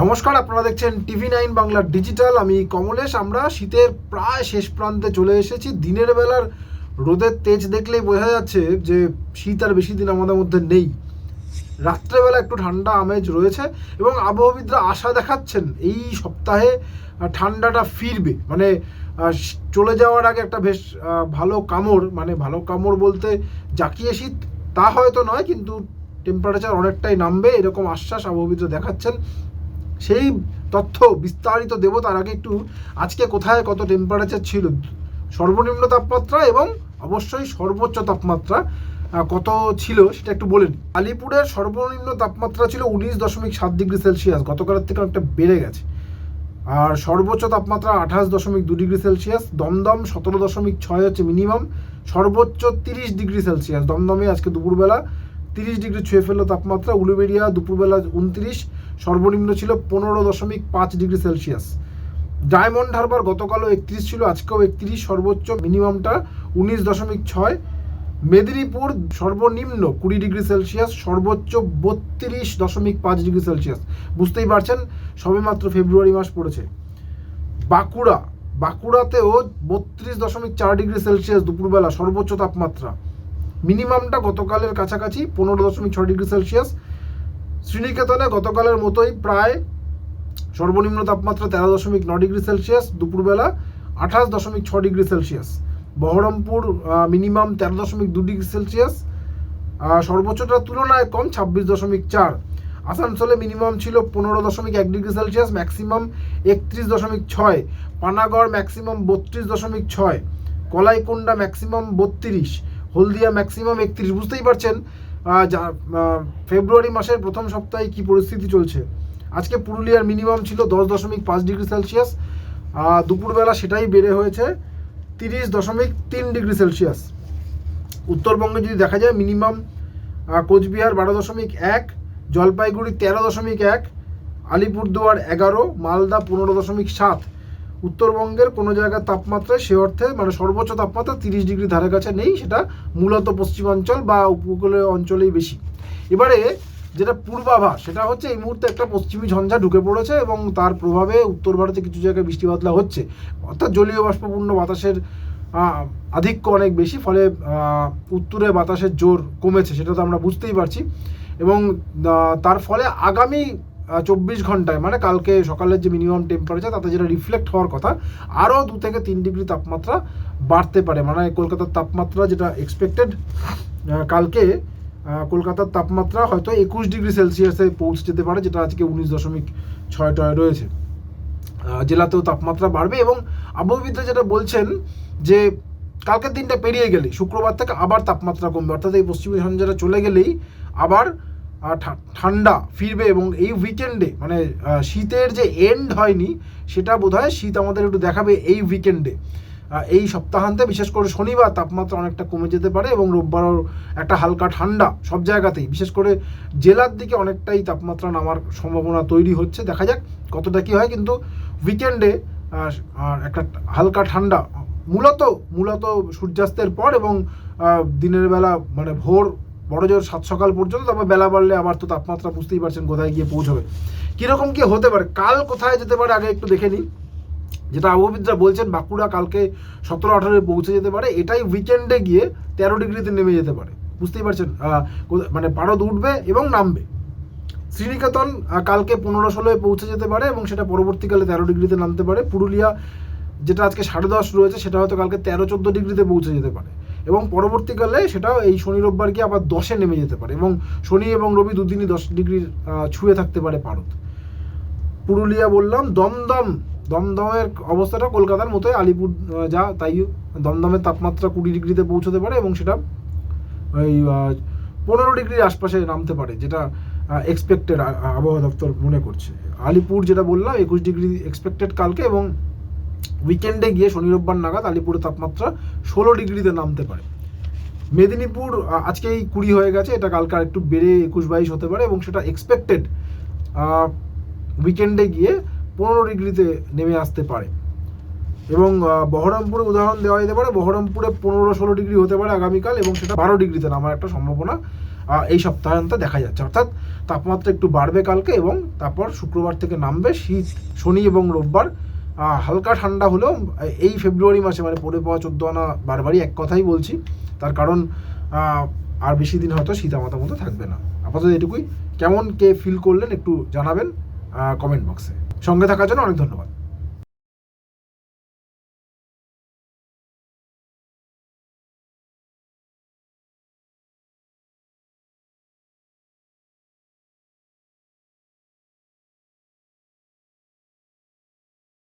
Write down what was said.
নমস্কার, আপনারা দেখছেন TV9 বাংলা ডিজিটাল। আমি কমলেশ। আমরা শীতের প্রায় শেষ প্রান্তে চলে এসেছি। দিনের বেলার রোদের তেজ দেখলেই বোঝা যাচ্ছে যে শীত আর বেশি দিন আমাদের মধ্যে নেই। রাত্রেবেলা একটু ঠান্ডা আমেজ রয়েছে এবং আবহাওয়াবিদরা আশা দেখাচ্ছেন এই সপ্তাহে ঠান্ডাটা ফিরবে। মানে চলে যাওয়ার আগে একটা বেশ ভালো কামড়, মানে ভালো কামড় বলতে জাকিয়ে শীত তা হয়তো নয়, কিন্তু টেম্পারেচার অনেকটাই নামবে এরকম আশ্বাস আবহাওয়াবিদরা দেখাচ্ছেন। সেই তথ্য বিস্তারিত দেব তার আগে একটু আজকে কোথায় কত টেম্পারেচার ছিল, সর্বনিম্ন তাপমাত্রা এবং অবশ্যই সর্বোচ্চ তাপমাত্রা কত ছিল সেটা একটু বলে নিই। আলিপুরের সর্বনিম্ন তাপমাত্রা ছিল 19.7 ডিগ্রি সেলসিয়াস, গতকালের থেকে অনেকটা বেড়ে গেছে। আর সর্বোচ্চ তাপমাত্রা 28.2 ডিগ্রি সেলসিয়াস। দমদম 17.6 হচ্ছে মিনিমাম, সর্বোচ্চ 30 ডিগ্রি সেলসিয়াস। দমদমে আজকে দুপুরবেলা 30 ডিগ্রি ছুঁয়ে ফেললো তাপমাত্রা। উলুবেড়িয়া দুপুরবেলা 29, সর্বনিম্ন ছিল 15.5 ডিগ্রি সেলসিয়াস। ডায়মন্ড হারবার গতকালও 31 ছিল, আজকেও 31, সর্বোচ্চ মিনিমামটা 19.6। মেদিনীপুর সর্বনিম্ন 20 ডিগ্রি সেলসিয়াস, সর্বোচ্চ 32.5 ডিগ্রি সেলসিয়াস। বুঝতেই পারছেন সবেমাত্র ফেব্রুয়ারি মাস পড়েছে। বাঁকুড়াতেও 32.4 ডিগ্রি সেলসিয়াস দুপুরবেলা সর্বোচ্চ তাপমাত্রা। মিনিমামটা গতকালের কাছাকাছি 15.6 ডিগ্রি সেলসিয়াস। শ্রীনিকেতনে গতকালের মতোই প্রায় সর্বনিম্ন তাপমাত্রা 13.9 ডিগ্রি সেলসিয়াস, দুপুরবেলা 28.6 degree Celsius. Baharampur minimum 13.2 degree Celsius, সর্বোচ্চটার তুলনায় কম 26.4। আসানসোলে মিনিমাম ছিল 15.1 degree Celsius, maximum 31.6। Panagarh maximum 32.6। Kalaikunda maximum 32। Haldia maximum 31। বুঝতেই পারছেন ফেব্রুয়ারি মাসের প্রথম সপ্তাহে কি পরিস্থিতি চলছে। আজকে পুরুলিয়ার মিনিমাম ছিল 10.5 ডিগ্রি সেলসিয়াস, দুপুরবেলা সেটাই বেড়ে হয়েছে 30.3 ডিগ্রি সেলসিয়াস। উত্তরবঙ্গে যদি দেখা যায় মিনিমাম কোচবিহার 12.1, জলপাইগুড়ি 13.1, আলিপুরদুয়ার 11, মালদা 15.7। উত্তরবঙ্গের কোনো জায়গার তাপমাত্রায় সে অর্থে মানে সর্বোচ্চ তাপমাত্রা 30 ডিগ্রি ধারে কাছে নেই, সেটা মূলত পশ্চিমাঞ্চল বা উপকূলীয় অঞ্চলেই বেশি। এবারে যেটা পূর্বাভাস সেটা হচ্ছে এই মুহূর্তে একটা পশ্চিমী ঝঞ্ঝা ঢুকে পড়েছে এবং তার প্রভাবে উত্তর ভারতে কিছু জায়গায় বৃষ্টি বাদলা হচ্ছে, অর্থাৎ জলীয় বাষ্পপূর্ণ বাতাসের আধিক্য অনেক বেশি, ফলে উত্তরে বাতাসের জোর কমেছে, সেটা তো আমরা বুঝতেই পারছি। এবং তার ফলে আগামী 24 ঘন্টায় মানে কালকে সকালের যে মিনিমাম টেম্পারেচার তাতে যেটা রিফ্লেক্ট হওয়ার কথা, আরও 2 থেকে 3 ডিগ্রি তাপমাত্রা বাড়তে পারে। মানে কলকাতার তাপমাত্রা যেটা এক্সপেক্টেড, কালকে কলকাতার তাপমাত্রা হয়তো 21 ডিগ্রি সেলসিয়াসে পৌঁছে যেতে পারে, যেটা আজকে 19.6 রয়েছে। জেলাতেও তাপমাত্রা বাড়বে এবং আবহাওয়াবিদরা যেটা বলছেন যে কালকের দিনটা পেরিয়ে গেলে শুক্রবার থেকে আবার তাপমাত্রা কমবে, অর্থাৎ এই পশ্চিমী ঝঞ্ঝাটা চলে গেলেই আবার ঠান্ডা ফিরবে। এবং এই উইকেন্ডে মানে শীতের যে এন্ড হয়নি সেটা বোধহয় শীত আমাদের একটু দেখাবে এই উইকেন্ডে। এই সপ্তাহান্তে বিশেষ করে শনিবার তাপমাত্রা অনেকটা কমে যেতে পারে এবং রোববারও একটা হালকা ঠান্ডা সব জায়গাতেই, বিশেষ করে জেলার দিকে অনেকটাই তাপমাত্রা নামার সম্ভাবনা তৈরি হচ্ছে। দেখা যাক কতটা কী হয়, কিন্তু উইকেন্ডে একটা হালকা ঠান্ডা মূলত সূর্যাস্তের পর এবং দিনের বেলা মানে ভোর বড়জোর 7 সকাল পর্যন্ত, তারপর বেলা বাড়লে আবার তো তাপমাত্রা বুঝতেই পারছেন কোথায় গিয়ে পৌঁছবে, কীরকম কী হতে পারে। কাল কোথায় যেতে পারে আগে একটু দেখে নিই। যেটা আবহাওয়াবিদরা বলছেন বাঁকুড়া কালকে 17-18 পৌঁছে যেতে পারে, এটাই উইকেন্ডে গিয়ে 13 ডিগ্রিতে নেমে যেতে পারে। বুঝতেই পারছেন মানে পারদ উঠবে এবং নামবে। শ্রীনিকেতন কালকে 15-16 পৌঁছে যেতে পারে এবং সেটা পরবর্তীকালে 13 ডিগ্রিতে নামতে পারে। পুরুলিয়া যেটা আজকে 10:30 রয়েছে সেটা হয়তো কালকে 13-14 ডিগ্রিতে পৌঁছে যেতে পারে এবং পরবর্তীকালে সেটা এই শনি রোববার গিয়ে আবার 10-এ নেমে যেতে পারে এবং শনি এবং রবি দুদিনই 10 ডিগ্রির ছুঁয়ে থাকতে পারে পারদ। পুরুলিয়া বললাম। দমদমের অবস্থাটা কলকাতার মতোই, আলিপুর যা তাই। দমদমের তাপমাত্রা 20 ডিগ্রিতে পৌঁছতে পারে এবং সেটা ওই 15 ডিগ্রির আশপাশে নামতে পারে, যেটা এক্সপেক্টেড আবহাওয়া দপ্তর মনে করছে। আলিপুর যেটা বললাম 21 ডিগ্রি এক্সপেক্টেড কালকে এবং উইকেন্ডে গিয়ে শনি রোববার নাগাদ আলিপুরের তাপমাত্রা 16 ডিগ্রিতে নামতে পারে। মেদিনীপুর আজকেই 20 হয়ে গেছে, এটা কালকে আর একটু বেড়ে 21-22 হতে পারে এবং সেটা এক্সপেক্টেড উইকেন্ডে গিয়ে 15 ডিগ্রিতে নেমে আসতে পারে। এবং বহরমপুরে উদাহরণ দেওয়া যেতে পারে, বহরমপুরে 15-16 ডিগ্রি হতে পারে আগামীকাল এবং সেটা 12 ডিগ্রিতে নামার একটা সম্ভাবনা এই সপ্তাহান্তে দেখা যাচ্ছে। অর্থাৎ তাপমাত্রা একটু বাড়বে কালকে এবং তারপর শুক্রবার থেকে নামবে শীত। শনি এবং রোববার হালকা ঠান্ডা হলেও এই ফেব্রুয়ারি মাসে মানে পড়ে পাওয়া 14 আনা বারবারই এক কথাই বলছি, তার কারণ আর বেশি দিন হয়তো শীত আমাদের মতো থাকবে না। আপাতত এটুকুই। কেমন কে ফিল করলেন একটু জানাবেন কমেন্ট বক্সে। সঙ্গে থাকার জন্য অনেক ধন্যবাদ।